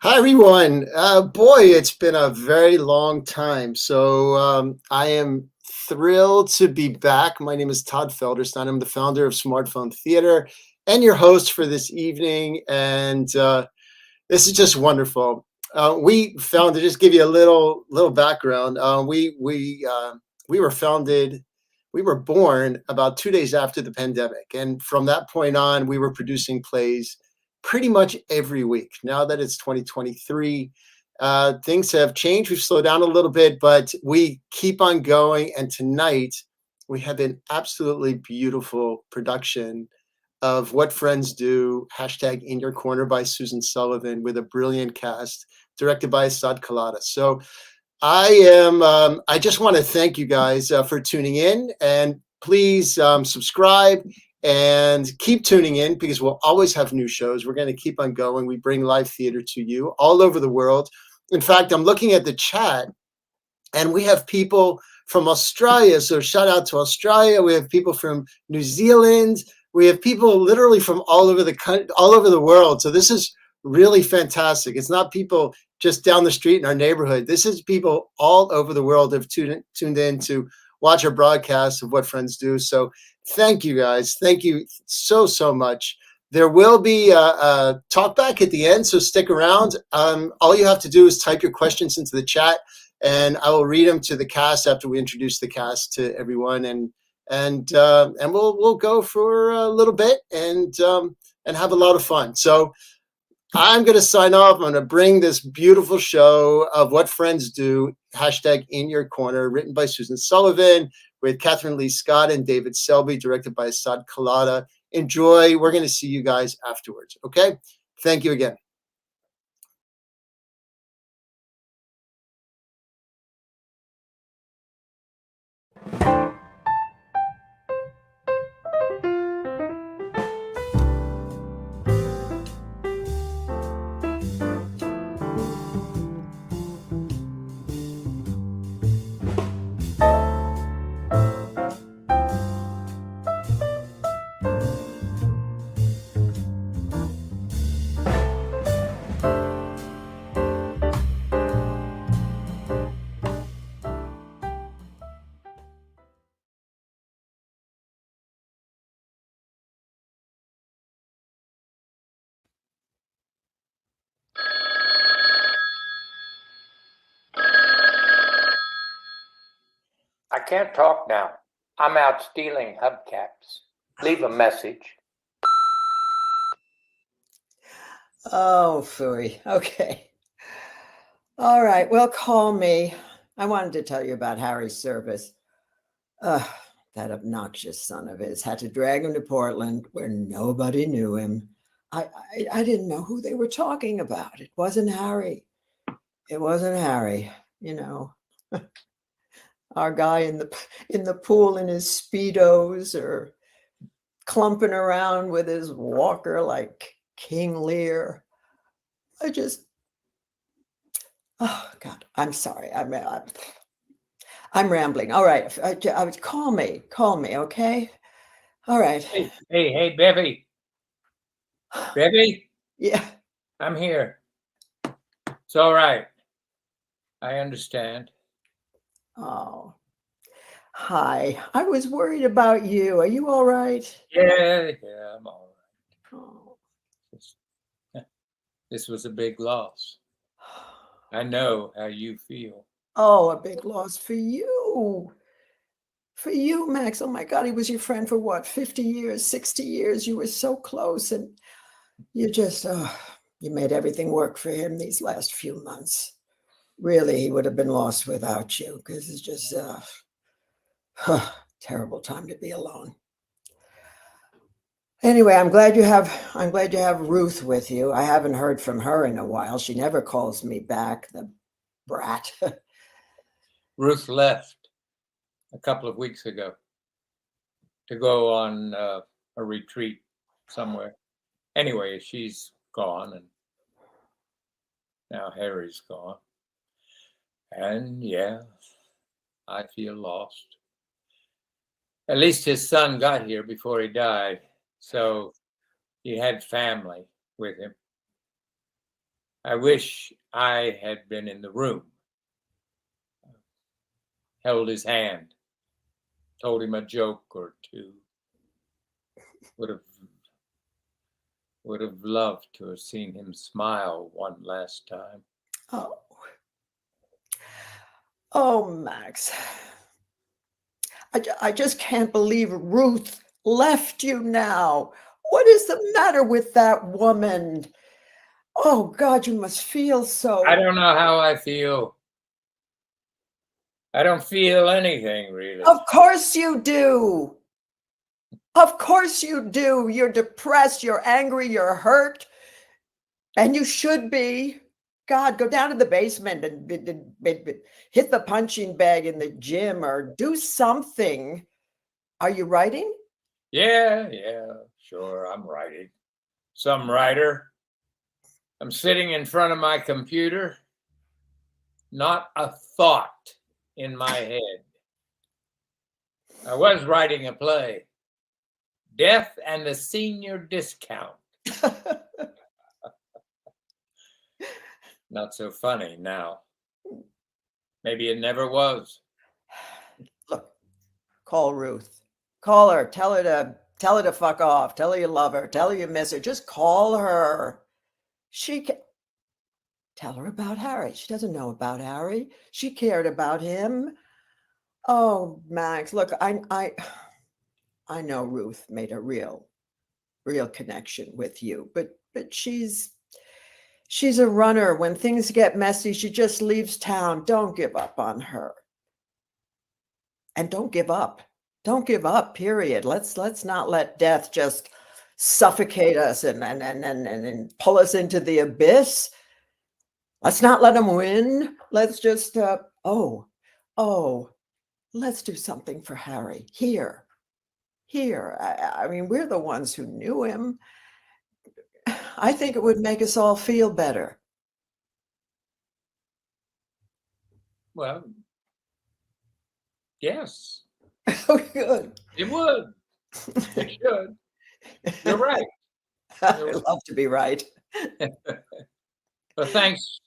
Hi, everyone. Boy, it's been a very long time. I am thrilled to be back. My name is Todd Felderstein. I'm the founder of Smartphone Theater and your host for this evening. And this is just wonderful. We founded, just give you a little background. We were founded. We were born about 2 days after the pandemic, and from that point on, we were producing plays pretty much every week. Now that it's 2023, things have changed. We've slowed down a little bit, but we keep on going. And tonight, we have an absolutely beautiful production of What Friends Do, hashtag In Your Corner by Susan Sullivan, with a brilliant cast, directed by Asaad. So I just want to thank you guys for tuning in, and please subscribe and keep tuning in because we'll always have new shows. We're going to keep on going. We bring live theater to you all over the world. In fact, I'm looking at the chat and we have people from Australia. So shout out to Australia. We have people from New Zealand. We have people literally from all over the country, all over the world. So this is really fantastic. It's not people just down the street in our neighborhood. This is people all over the world have tuned in to watch our broadcast of What Friends Do. So thank you guys. Thank you so much. There will be a talk back at the end, so stick around. All you have to do is type your questions into the chat, and I will read them to the cast after we introduce the cast to everyone, and we'll go for a little bit and have a lot of fun. So I'm going to sign off. I'm going to bring this beautiful show of What Friends Do, hashtag In Your Corner, written by Susan Sullivan, with Kathryn, Leigh Scott, and David Selby, directed by Asaad Kelada. Enjoy. We're going to see you guys afterwards. Okay? Thank you again. I can't talk now. I'm out stealing hubcaps. Leave a message. Oh, phooey. Okay. All right. Well, call me. I wanted to tell you about Harry's service. That obnoxious son of his had to drag him to Portland where nobody knew him. I didn't know who they were talking about. It wasn't Harry. It wasn't Harry, you know. Our guy in the pool in his Speedos, or clumping around with his walker like King Lear. Oh God, I'm sorry. I'm rambling. All right, call me, okay? All right. Hey, Bevi. Bevi? Yeah. I'm here. It's all right. I understand. Oh, hi. I was worried about you. Are you all right? Yeah, I'm all right. Oh. This was a big loss. I know how you feel. Oh, a big loss for you. For you, Max. Oh my God, he was your friend for what, 50 years, 60 years? You were so close, and you just, you made everything work for him these last few months. Really, he would have been lost without you, because it's just terrible time to be alone. Anyway, I'm glad you have Ruth with you. I haven't heard from her in a while. She never calls me back, the brat. Ruth left a couple of weeks ago to go on a retreat somewhere. Anyway, she's gone, and now Harry's gone. And yeah, I feel lost. At least his son got here before he died, so he had family with him. I wish I had been in the room, held his hand, told him a joke or two. Would have loved to have seen him smile one last time. Oh. Oh, Max. I just can't believe Ruth left you now. What is the matter with that woman? Oh, God, you must feel so. I don't know how I feel. I don't feel anything, really. Of course you do. Of course you do. You're depressed, you're angry, you're hurt, and you should be. God, go down to the basement and hit the punching bag in the gym or do something. Are you writing? Yeah, sure, I'm writing. Some writer. I'm sitting in front of my computer. Not a thought in my head. I was writing a play, Death and the Senior Discount. Not so funny now. Maybe it never was. Look, call Ruth. Call her. Tell her to fuck off. Tell her you love her. Tell her you miss her. Just call her. She can tell her about Harry. She doesn't know about Harry. She cared about him. Oh, Max, look, I know Ruth made a real connection with you, but she's a runner. When things get messy, she just leaves town. Don't give up on her. And don't give up. Don't give up, period. Let's not let death just suffocate us and pull us into the abyss. Let's not let him win. Let's just let's do something for Harry here. I mean, we're the ones who knew him. I think it would make us all feel better. Well, yes. Oh, good. It would. It should. You're right. I love to be right. Well, thanks,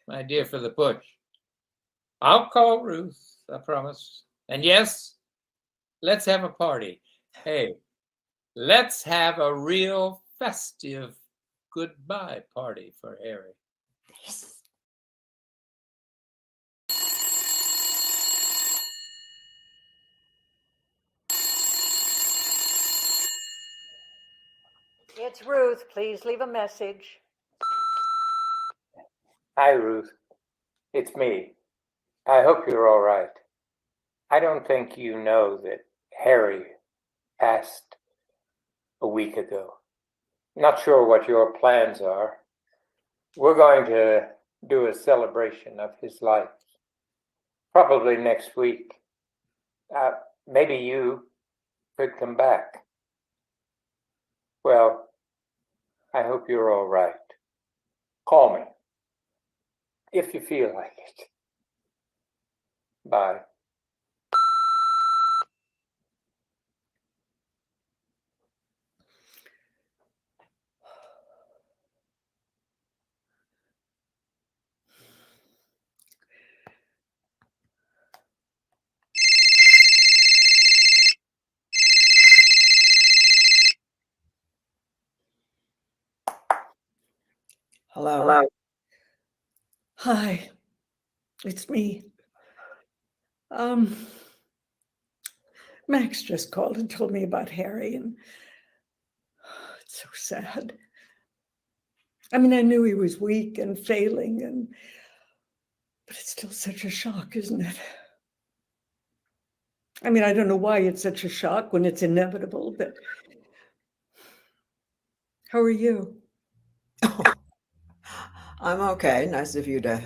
my dear, for the push. I'll call Ruth, I promise. And yes, let's have a party. Hey, let's have a real festive goodbye party for Harry. Yes. It's Ruth. Please leave a message. Hi, Ruth. It's me. I hope you're all right. I don't think you know that Harry passed a week ago. Not sure what your plans are. We're going to do a celebration of his life, probably next week. Maybe you could come back. Well, I hope you're all right. Call me if you feel like it. Bye. Hello. Hi, it's me. Max just called and told me about Harry, and it's so sad. I mean, I knew he was weak and failing, but it's still such a shock, isn't it? I mean, I don't know why it's such a shock when it's inevitable, but how are you? I'm okay. Nice of you to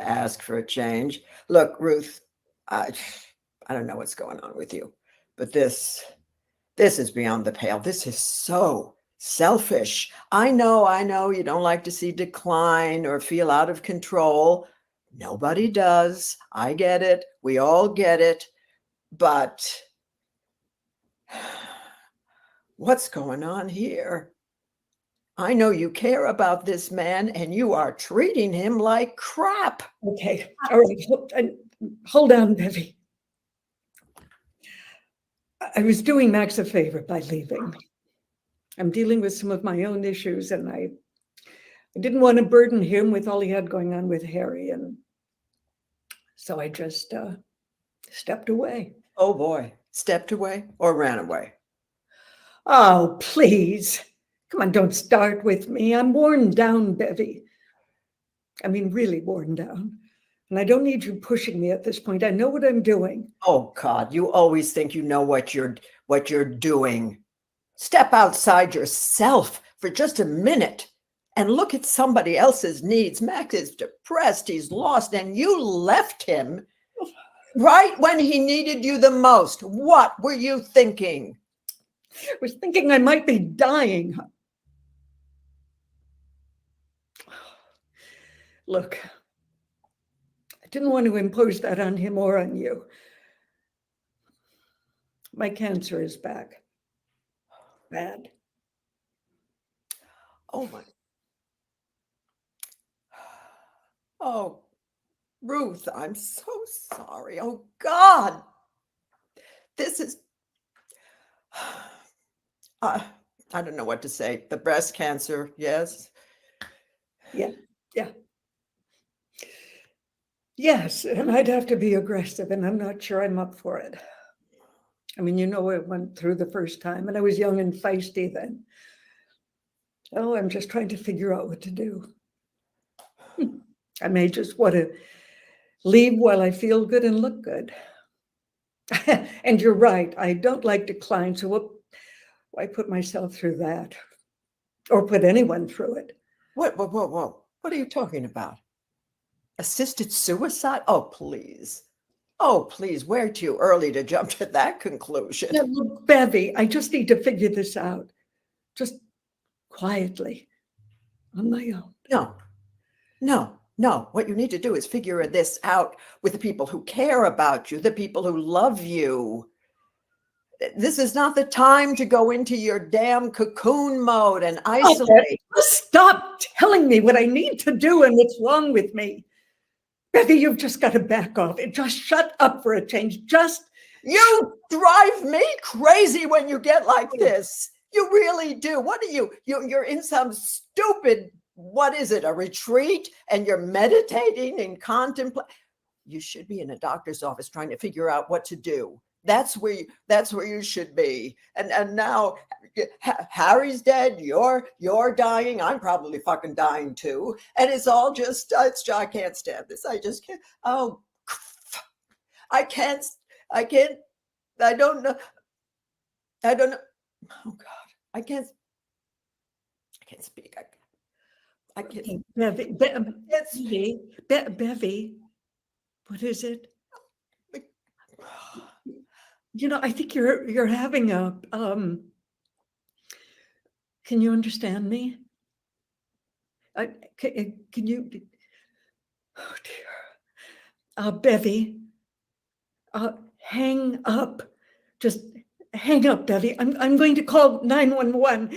ask for a change. Look, Ruth, I don't know what's going on with you, but this is beyond the pale. This is so selfish. I know you don't like to see decline or feel out of control. Nobody does. I get it. We all get it. But what's going on here? I know you care about this man and you are treating him like crap. Okay. All right. Hold on, Bevi. I was doing Max a favor by leaving. I'm dealing with some of my own issues, and I didn't want to burden him with all he had going on with Harry, and so I just stepped away. Oh boy, stepped away or ran away? Oh, please. Come on, don't start with me. I'm worn down, Bevi. I mean, really worn down. And I don't need you pushing me at this point. I know what I'm doing. Oh God, you always think you know what you're doing. Step outside yourself for just a minute and look at somebody else's needs. Max is depressed, he's lost, and you left him right when he needed you the most. What were you thinking? I was thinking I might be dying. Look, I didn't want to impose that on him or on you. My cancer is back. Bad. Oh my. Oh, Ruth, I'm so sorry. Oh God. This is, I don't know what to say. The breast cancer, yes. Yeah. Yes, and I'd have to be aggressive, and I'm not sure I'm up for it. I mean, I went through the first time, and I was young and feisty then. Oh, I'm just trying to figure out what to do. I may just want to leave while I feel good and look good. And you're right, I don't like decline, so why put myself through that? Or put anyone through it? What? What are you talking about? Assisted suicide? Oh, please. Oh, please. We're too early to jump to that conclusion. Now, look, Bevi, I just need to figure this out. Just quietly, on my own. No. What you need to do is figure this out with the people who care about you, the people who love you. This is not the time to go into your damn cocoon mode and isolate. Stop telling me what I need to do and what's wrong with me. Bevi, you've just got to back off. Just shut up for a change. You drive me crazy when you get like this. You really do. What are you? You're in some stupid, what is it, a retreat? And you're meditating and contemplating. You should be in a doctor's office trying to figure out what to do. That's where you should be. And now Harry's dead. You're dying. I'm probably fucking dying too. And it's all just, I can't stand this. I just can't. Oh, I can't. I don't know. Oh God, I can't speak. I can't. Bevi, what is it? I think you're having a, can you understand me? Can you, oh dear. Bevi, hang up. Just hang up, Bevi. I'm going to call 911.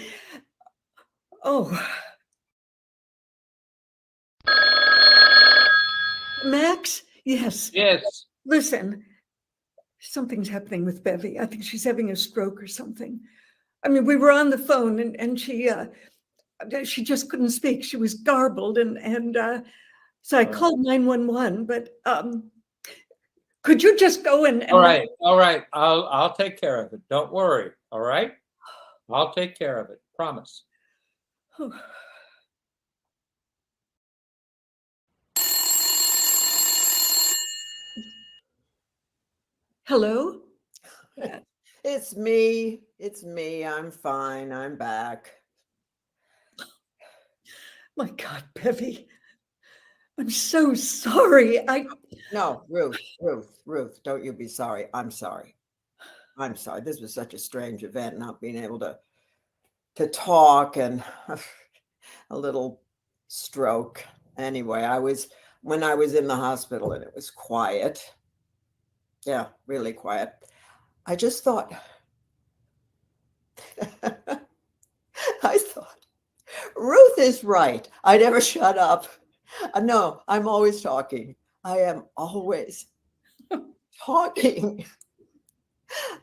Oh. Max? Yes. Yes. Listen, something's happening with Bevi. I think she's having a stroke or something. I mean, we were on the phone and she just couldn't speak. She was garbled and so I called 911, but could you just go and All right. I'll take care of it. Don't worry. All right. I'll take care of it. Promise. Hello? It's me. I'm fine. I'm back. My God, Bevi. I'm so sorry. No, Ruth, don't you be sorry. I'm sorry. This was such a strange event, not being able to talk and a little stroke. Anyway, when I was in the hospital and it was quiet. Yeah, really quiet. I just thought, Ruth is right. I never shut up. No, I'm always talking. I am always talking.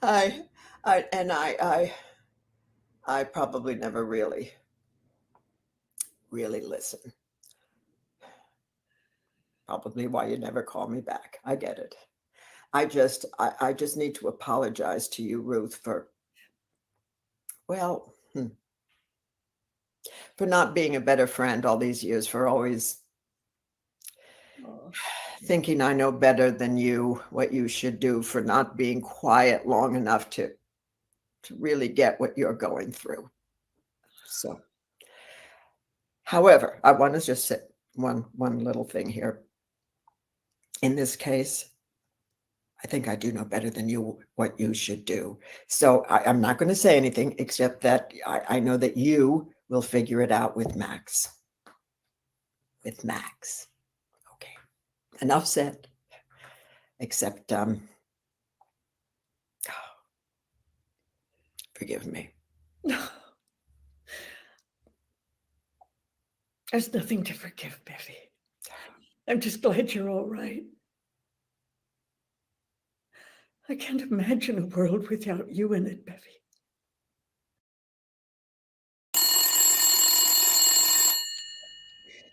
I, I probably never really listen. Probably why you never call me back. I get it. I just need to apologize to you, Ruth, for, well, for not being a better friend all these years, for always thinking I know better than you what you should do, for not being quiet long enough to really get what you're going through. So, however, I want to just say one little thing here. In this case, I think I do know better than you what you should do. So I'm not going to say anything except that I know that you will figure it out with Max. With Max. Okay. Enough said. Except, forgive me. No. There's nothing to forgive, Bevi. I'm just glad you're all right. I can't imagine a world without you in it, Bevi.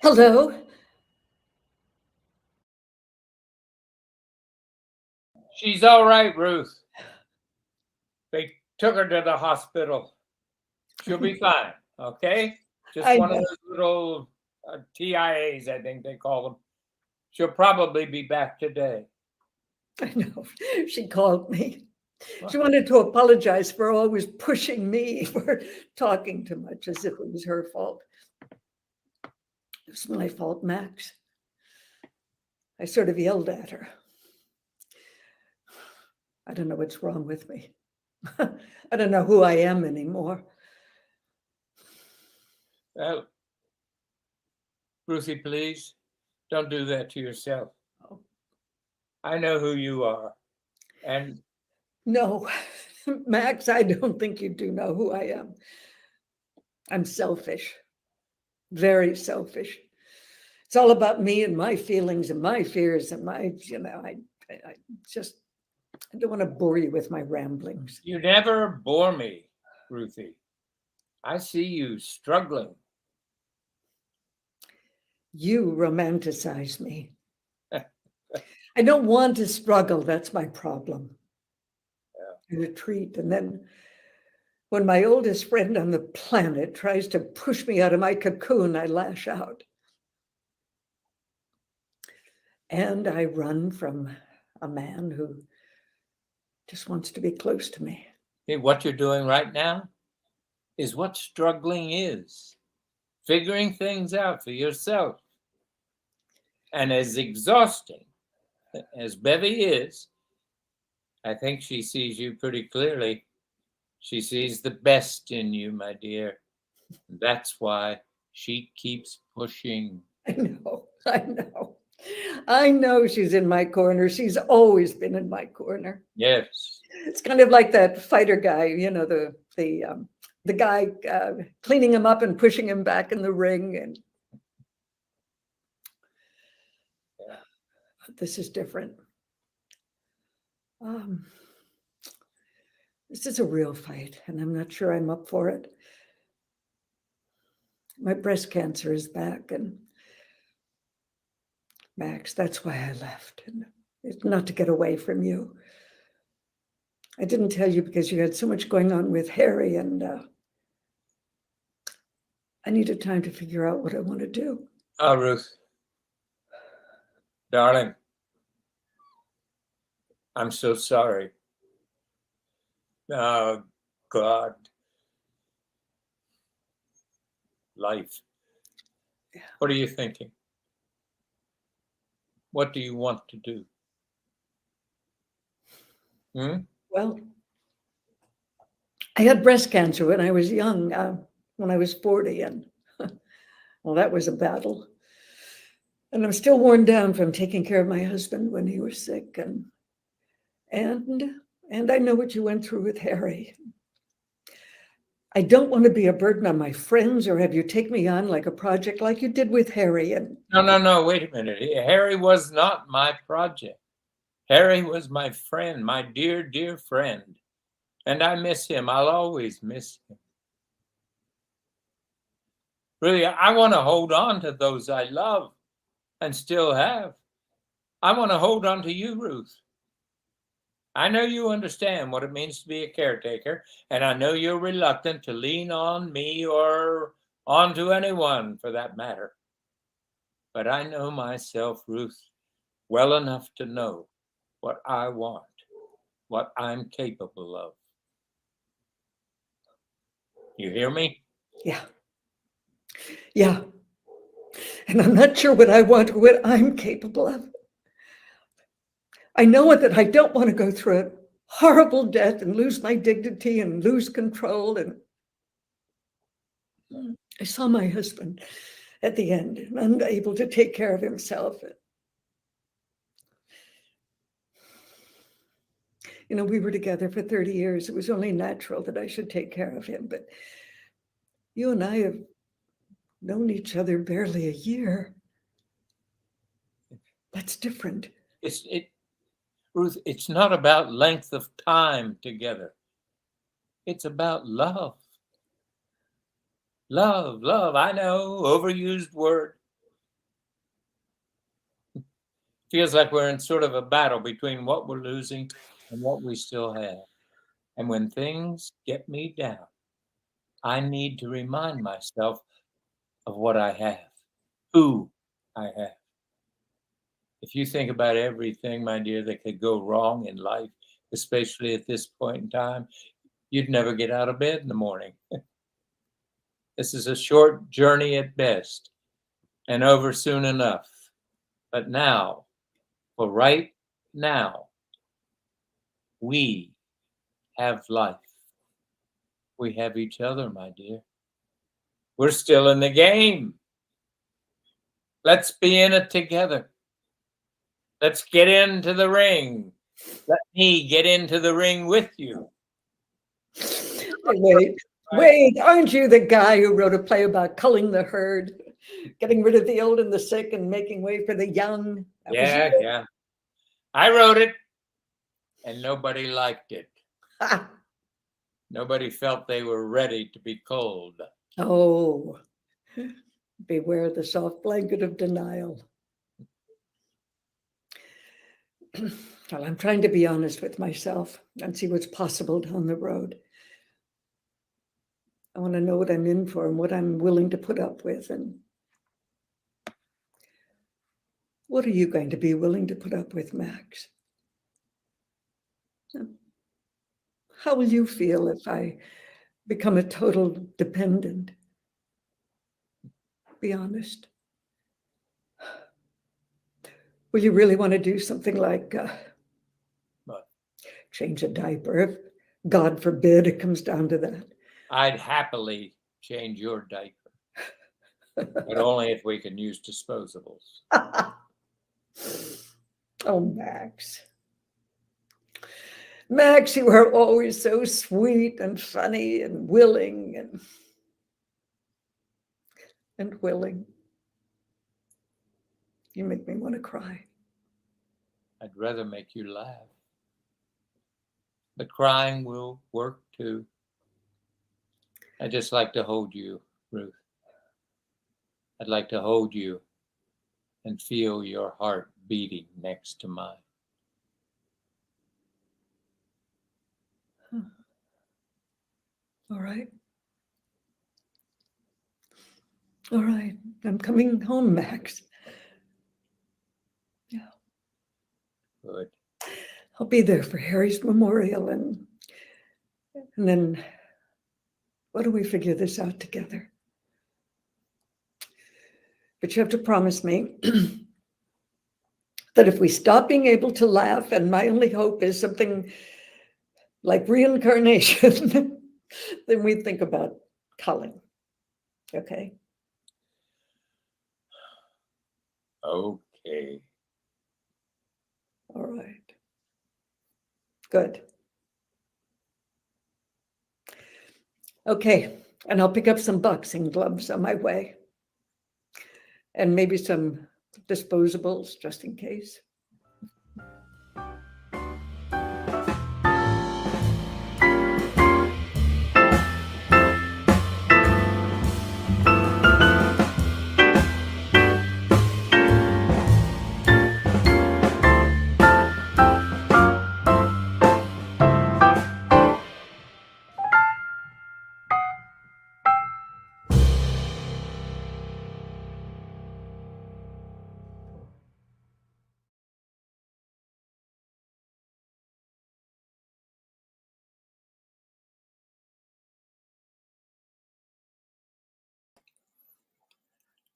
Hello? She's all right, Ruth. They took her to the hospital. She'll be fine, okay? Just I one of know. those little TIAs, I think they call them. She'll probably be back today. I know. She called me. She wanted to apologize for always pushing me for talking too much, as if it was her fault. It was my fault, Max. I sort of yelled at her. I don't know what's wrong with me. I don't know who I am anymore. Well, Ruthie, please, don't do that to yourself. Oh. I know who you are. And No, Max, I don't think you do know who I am. I'm selfish, very selfish. It's all about me and my feelings and my fears and my, I don't want to bore you with my ramblings. you never bore me, Ruthie. I see you struggling. You romanticize me. I don't want to struggle. That's my problem. Yeah. I retreat. And then when my oldest friend on the planet tries to push me out of my cocoon, I lash out. And I run from a man who just wants to be close to me. Hey, what you're doing right now is what struggling is. Figuring things out for yourself. And as exhausting as Bevi is, I think she sees you pretty clearly. She sees the best in you, my dear. That's why she keeps pushing. I know she's in my corner. She's always been in my corner. Yes. It's kind of like that fighter guy, the guy cleaning him up and pushing him back in the ring. And yeah. This is different. This is a real fight, and I'm not sure I'm up for it. My breast cancer is back, and Max, that's why I left. And it's not to get away from you. I didn't tell you because you had so much going on with Harry, and I needed time to figure out what I want to do. Oh, Ruth. Darling. I'm so sorry. Oh, God. Life. Yeah. What are you thinking? What do you want to do? Well, I had breast cancer when I was young, when I was 40, and well, that was a battle. And I'm still worn down from taking care of my husband when he was sick, and I know what you went through with Harry. I don't want to be a burden on my friends or have you take me on like a project like you did with Harry. And No, wait a minute. Harry was not my project. Harry was my friend, my dear, dear friend. And I miss him. I'll always miss him. Really, I want to hold on to those I love and still have. I want to hold on to you, Ruth. I know you understand what it means to be a caretaker, and I know you're reluctant to lean on me or onto anyone for that matter. But I know myself, Ruth, well enough to know what I want, what I'm capable of. You hear me? yeah. Yeah. And I'm not sure what I want or what I'm capable of. I know that I don't want to go through a horrible death and lose my dignity and lose control. And I saw my husband at the end, unable to take care of himself. You know, we were together for 30 years. It was only natural that I should take care of him. But you and I have known each other barely a year. That's different. Ruth, it's not about length of time together. It's about love. Love. I know, overused word. Feels like we're in sort of a battle between what we're losing and what we still have. And when things get me down, I need to remind myself of what I have, who I have. If you think about everything, my dear, that could go wrong in life, especially at this point in time, you'd never get out of bed in the morning. This is a short journey at best and over soon enough. But now, for right now, we have life. We have each other, my dear. We're still in the game. Let's be in it together. Let's get into the ring. Let me get into the ring with you. Wait, aren't you the guy who wrote a play about culling the herd, getting rid of the old and the sick and making way for the young? Yeah. I wrote it and nobody liked it. Nobody felt they were ready to be culled. Oh, beware the soft blanket of denial. Well, I'm trying to be honest with myself and see what's possible down the road. I want to know what I'm in for and what I'm willing to put up with. And what are you going to be willing to put up with, Max? How will you feel if I become a total dependent? Be honest. Will you really want to do something like change a diaper? If God forbid it comes down to that. I'd happily change your diaper, but only if we can use disposables. Oh, Max. Max, you are always so sweet and funny and willing and willing. You make me want to cry. I'd rather make you laugh. But crying will work too. I just like to hold you, Ruth. I'd like to hold you and feel your heart beating next to mine. All right. All right. I'm coming home, Max. Yeah. Good. I'll be there for Harry's memorial and then why don't we figure this out together? But you have to promise me that if we stop being able to laugh, and my only hope is something like reincarnation, then we think about culling. Okay? Okay. All right. Good. Okay, and I'll pick up some boxing gloves on my way. And maybe some disposables just in case.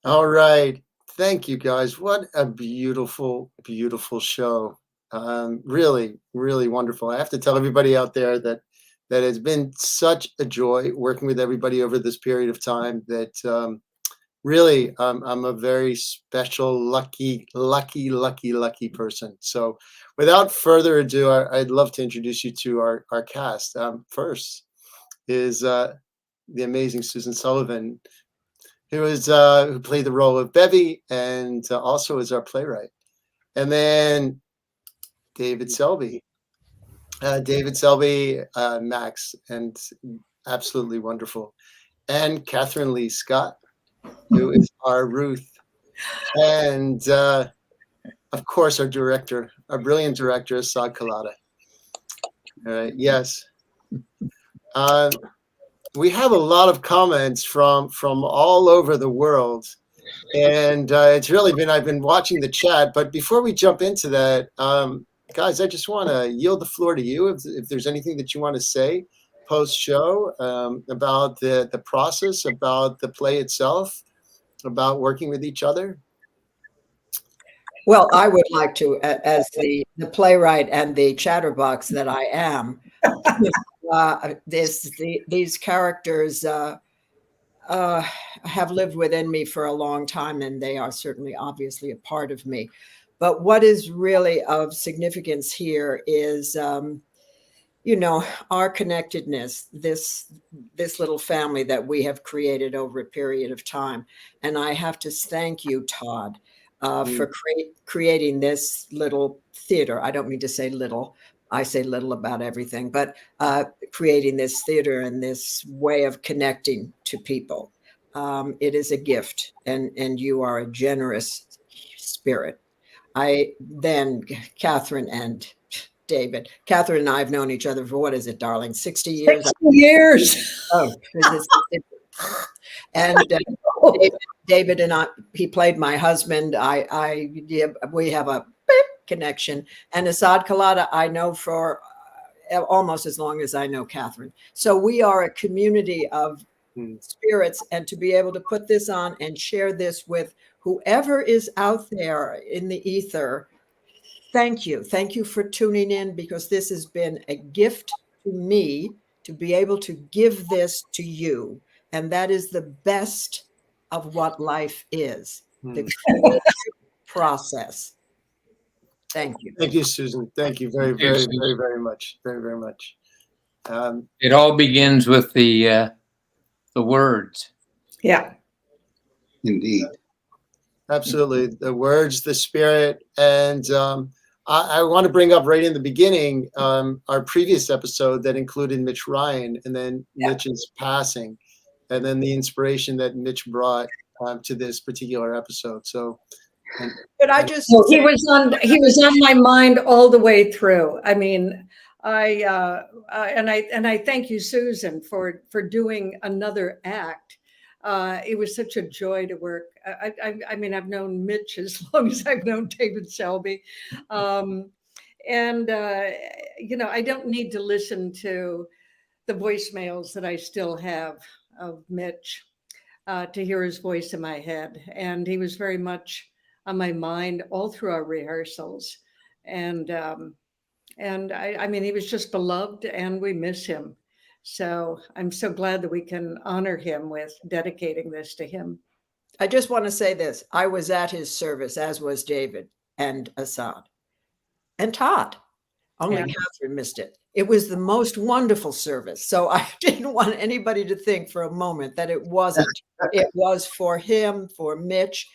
All right. Thank you, guys. What a beautiful, beautiful show. Really, really wonderful. I have to tell everybody out there that it's been such a joy working with everybody over this period of time. That really, I'm a very special, lucky person. So, without further ado, I'd love to introduce you to our cast. First is the amazing Susan Sullivan, who played the role of Bevi and also is our playwright. And then David Selby, Max, and absolutely wonderful. And Kathryn Lee Scott, who is our Ruth. And of course, our director, our brilliant director, Asaad Kelada. Yes. We have a lot of comments from all over the world, and it's really been, I've been watching the chat. But before we jump into that, guys, I just want to yield the floor to you if there's anything that you want to say post show about the process, about the play itself, about working with each other. Well, I would like to, as the playwright and the chatterbox that I am, these characters have lived within me for a long time, and they are certainly obviously a part of me. But what is really of significance here is, our connectedness, this little family that we have created over a period of time. And I have to thank you, Todd, for creating this little theater. I don't mean to say little. I say little about everything, but creating this theater and this way of connecting to people. It is a gift, and you are a generous spirit. Kathryn and David. Kathryn and I have known each other for, what is it, darling, 60 years? 60 years. Oh, and David and I, he played my husband. We have a connection. And Asaad Kelada, I know for almost as long as I know Kathryn. So we are a community of spirits, and to be able to put this on and share this with whoever is out there in the ether. Thank you. Thank you for tuning in, because this has been a gift to me to be able to give this to you. And that is the best of what life is, the process. Thank you. Thank you, Susan. Thank you very, very, very, very much. Very, very much. It all begins with the words. Yeah. Indeed. Absolutely. The words, the spirit. And I want to bring up right in the beginning our previous episode that included Mitch Ryan, and then Mitch's passing, and then the inspiration that Mitch brought to this particular episode. So, but I just he was on my mind all the way through. I mean, I thank you, Susan, for doing another act. It was such a joy to work. I mean, I've known Mitch as long as I've known David Selby. I don't need to listen to the voicemails that I still have of Mitch to hear his voice in my head. And he was very much on my mind all through our rehearsals. And I mean, he was just beloved, and we miss him. So I'm so glad that we can honor him with dedicating this to him. I just want to say this. I was at his service, as was David and Asaad and Todd. Only Yeah. Kathryn missed it. It was the most wonderful service. So I didn't want anybody to think for a moment that it wasn't. It was for him, for Mitch.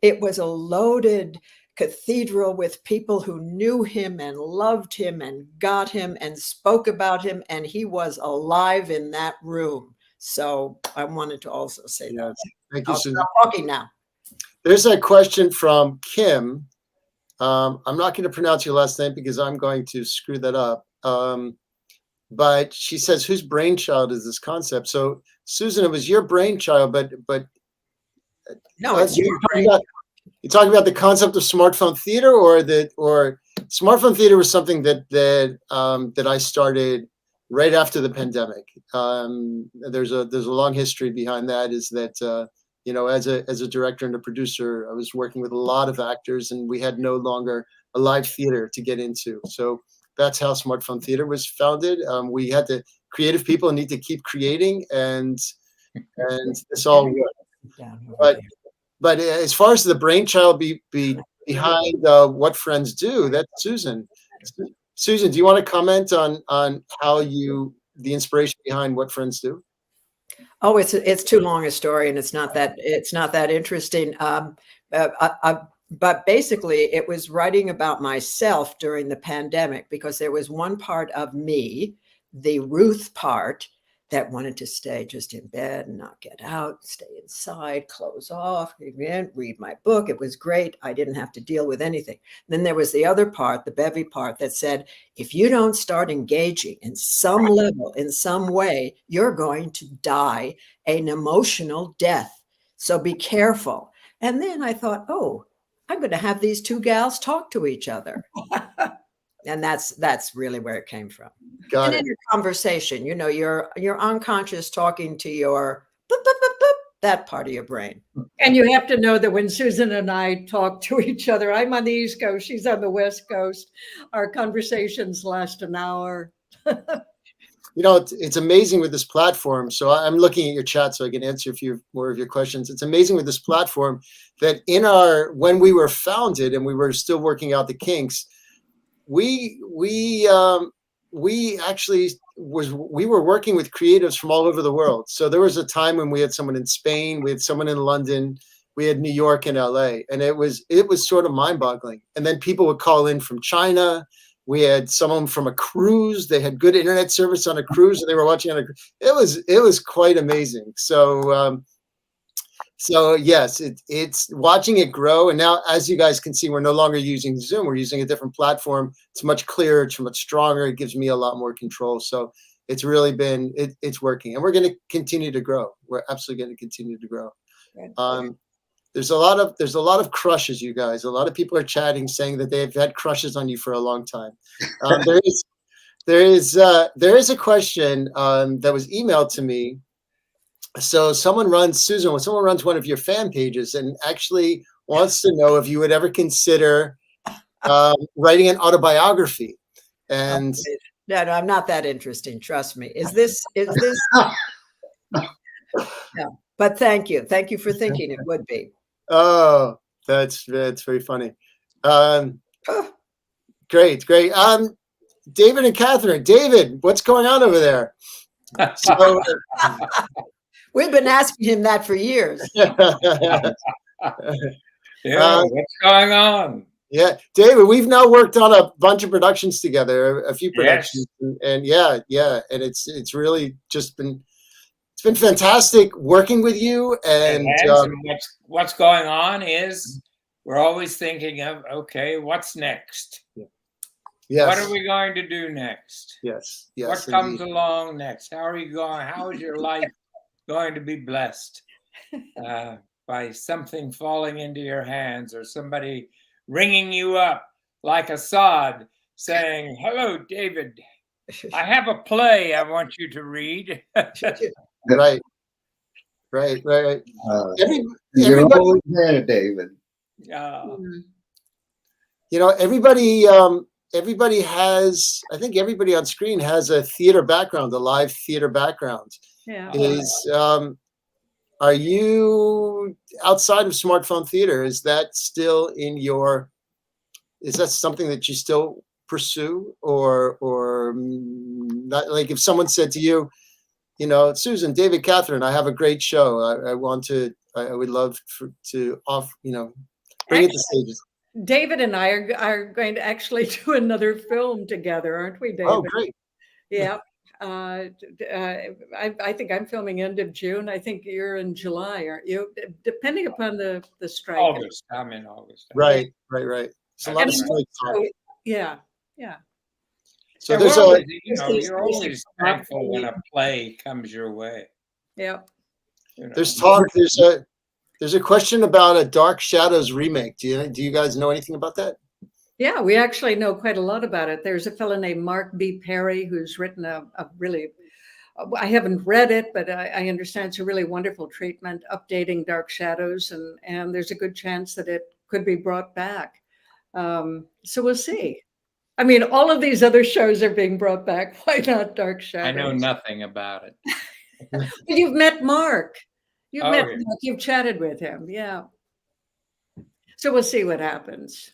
It was a loaded cathedral with people who knew him and loved him and got him and spoke about him. And he was alive in that room. So I wanted to also say that. Yes. Thank you, I'll Susan. stop talking now. There's a question from Kim. I'm not going to pronounce your last name because I'm going to screw that up. But she says, whose brainchild is this concept? So, Susan, it was your brainchild, but No, it's you're your talking brain. about, you're talking about the concept of smartphone theater, or smartphone theater was something that I started right after the pandemic. There's a long history behind that. Is that as a director and a producer, I was working with a lot of actors, and we had no longer a live theater to get into. So that's how Smartphone Theater was founded. We had the creative people need to keep creating, and this all worked. Down over But there. but as far as the brainchild behind What Friends Do, that's Susan. Susan, do you want to comment on how the inspiration behind What Friends Do? Oh, it's too long a story, and it's not that interesting. But basically, it was writing about myself during the pandemic, because there was one part of me, the Ruth part, that wanted to stay just in bed and not get out, stay inside, close off, read my book. It was great. I didn't have to deal with anything. Then there was the other part, the Bevi part, that said, if you don't start engaging in some level, in some way, you're going to die an emotional death. So be careful. And then I thought, oh, I'm going to have these two gals talk to each other. And that's really where it came from. Got And it. in your conversation, you're unconscious talking to your boop, boop, boop, boop, that part of your brain. And you have to know that when Susan and I talk to each other, I'm on the East Coast, she's on the West Coast. Our conversations last an hour. It's amazing with this platform. So I'm looking at your chat so I can answer a few more of your questions. It's amazing with this platform that when we were founded and we were still working out the kinks, we actually we were working with creatives from all over the world. So there was a time when we had someone in Spain, we had someone in London, we had New York and LA, and it was sort of mind-boggling. And then people would call in from China. We had someone from a cruise. They had good internet service on a cruise, and they were watching on a cruise. It was quite amazing. So yes, it's watching it grow. And now, as you guys can see, we're no longer using Zoom. We're using a different platform. It's much clearer. It's much stronger. It gives me a lot more control. So it's really been it's working, and we're going to continue to grow. We're absolutely going to continue to grow. There's a lot of crushes, you guys. A lot of people are chatting, saying that they've had crushes on you for a long time. There is a question that was emailed to me. So someone runs one of your fan pages and actually wants to know if you would ever consider writing an autobiography. And no, I'm not that interesting. Trust me. Is this? No, but thank you for thinking it would be. Oh, that's very funny. Great. David and Kathryn. David, what's going on over there? So, we've been asking him that for years. What's going on? Yeah, David, we've now worked on a bunch of productions together, a few productions, and yeah, and it's really just been fantastic working with you. And what's going on is we're always thinking of, okay, what's next? Yes. What are we going to do next? Yes. What comes along next? How are you going? How is your life going to be blessed by something falling into your hands, or somebody ringing you up like Asaad saying, "Hello, David. I have a play I want you to read." Right. You're always there, David. Everybody has, I think everybody on screen has a theater background, a live theater background. Yeah. Are you outside of smartphone theater? Is that something that you still pursue, or not, like if someone said to you, Susan, David, Kathryn, I have a great show. I would love to bring it to stages. David and I are going to actually do another film together, aren't we, David? Oh, great. Yeah. I think I'm filming end of June. I think you're in July, aren't you? Depending upon the strike. August. I'm in August. Right. It's a lot of strike talk. Yeah. So Yeah, there's you're always thankful when a play comes your way. Yeah. There's talk. There's a question about a Dark Shadows remake. Do you guys know anything about that? Yeah, we actually know quite a lot about it. There's a fellow named Mark B. Perry who's written a really, I haven't read it, but I understand it's a really wonderful treatment, updating Dark Shadows, and there's a good chance that it could be brought back. So we'll see. I mean, all of these other shows are being brought back. Why not Dark Shadows? I know nothing about it. But you've met Mark. You've met yeah. Mark. You've chatted with him. Yeah. So we'll see what happens.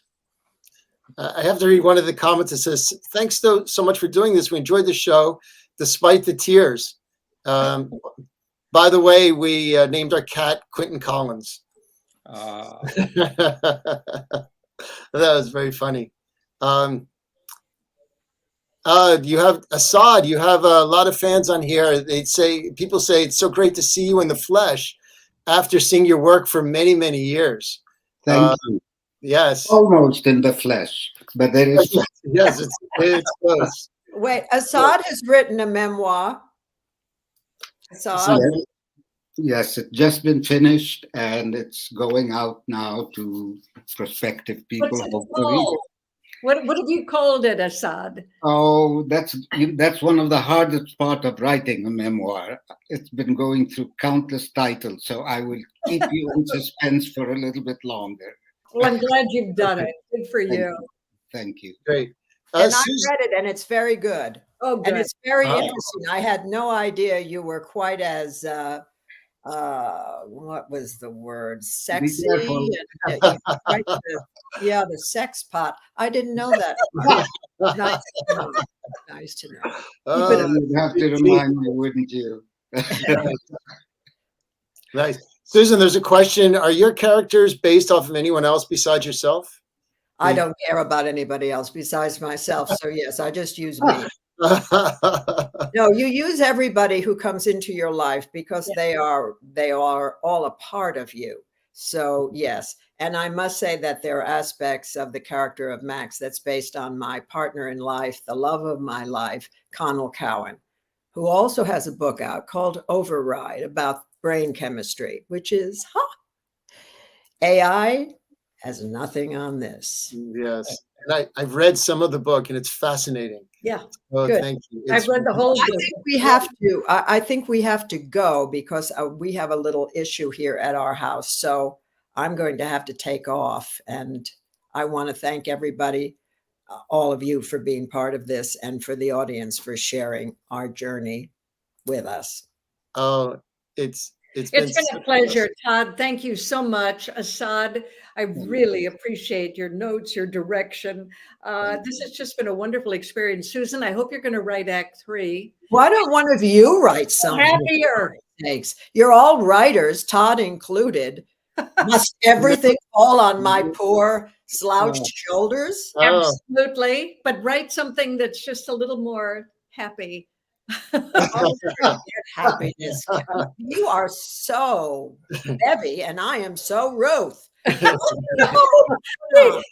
I have to read one of the comments that says, "Thanks so much for doing this. We enjoyed the show, despite the tears." By the way, we named our cat Quentin Collins. That was very funny. You have Asaad. You have a lot of fans on here. People say it's so great to see you in the flesh after seeing your work for many, many years. Thank you. Yes. Almost in the flesh, but there is. Yes, it's close. Wait, Asaad has written a memoir. Asaad? Yes, it's just been finished and it's going out now to prospective people. What's it Hopefully. called? What have you called it, Asaad? Oh, that's one of the hardest part of writing a memoir. It's been going through countless titles, so I will keep you in suspense for a little bit longer. Well, I'm glad you've done it. Good for you. Thank you. Great. And I read it, and it's very good. Oh, good. And it's very interesting. I had no idea you were quite as what was the word? Sexy. Yeah, the sex pot. I didn't know that. Nice to know. Nice to know. You'd have to remind me, wouldn't you? Nice. Susan, there's a question. Are your characters based off of anyone else besides yourself? I don't care about anybody else besides myself. So yes, I just use me. No, you use everybody who comes into your life because they are all a part of you. So yes, and I must say that there are aspects of the character of Max that's based on my partner in life, the love of my life, Connell Cowan, who also has a book out called Override about brain chemistry, which is AI has nothing on this. Yes, and I've read some of the book and it's fascinating. Yeah. Oh, good. Thank you. I've read the whole book. I think we have to go because we have a little issue here at our house. So I'm going to have to take off. And I want to thank everybody, all of you, for being part of this and for the audience for sharing our journey with us. Oh, it's been a pleasure, Todd. Thank you so much. Asaad, I really appreciate your notes, your direction. This has just been a wonderful experience. Susan, I hope you're going to write Act 3. Why don't one of you write something? Happier. You're all writers, Todd included. Must everything fall on my poor slouched shoulders? Absolutely. But write something that's just a little more happy. Happiness. You are so Bevi and I am so Ruth.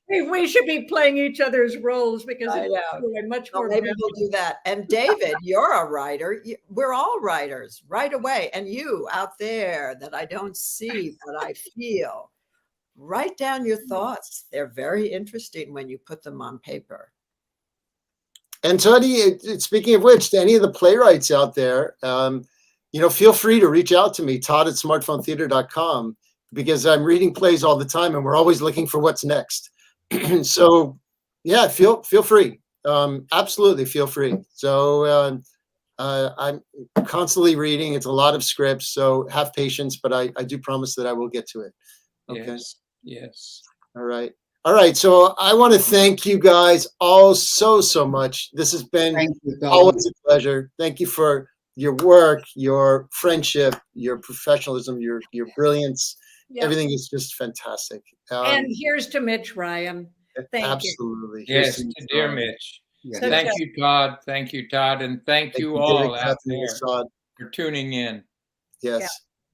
We should be playing each other's roles because it's much more. Maybe we'll do that. And David, you're a writer. We're all writers right away. And you out there that I don't see, but I feel. Write down your thoughts. They're very interesting when you put them on paper. And Tony, speaking of which, to any of the playwrights out there, feel free to reach out to me, todd@smartphonetheater.com, because I'm reading plays all the time and we're always looking for what's next. So yeah, feel free. Absolutely feel free. So I'm constantly reading. It's a lot of scripts, so have patience, but I do promise that I will get to it. Okay. Yes. All right. All right. So I want to thank you guys all so much. This has been Thank you, Todd. always a pleasure. Thank you for your work, your friendship, your professionalism, your brilliance. Yeah. Everything is just fantastic. And here's to Mitch Ryan. Thank you. Absolutely. Here's Yes, to dear Mitch. Yeah. Such Thank a- you, Todd. Thank you, Todd. And thank you David, all out Kathryn, there Asaad. for tuning in. Yes.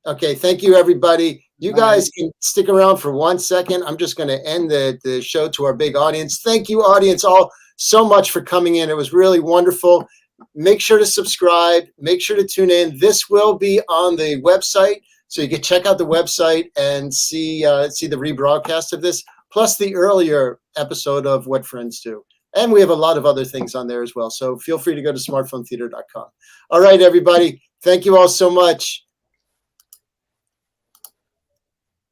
Okay. Thank you, everybody. You Bye. guys can stick around for 1 second. I'm just going to end the show to our big audience. Thank you, audience, all so much for coming in. It was really wonderful. Make sure to subscribe. Make sure to tune in. This will be on the website, so you can check out the website and see the rebroadcast of this, plus the earlier episode of What Friends Do. And we have a lot of other things on there as well. So feel free to go to smartphonetheater.com. All right, everybody. Thank you all so much.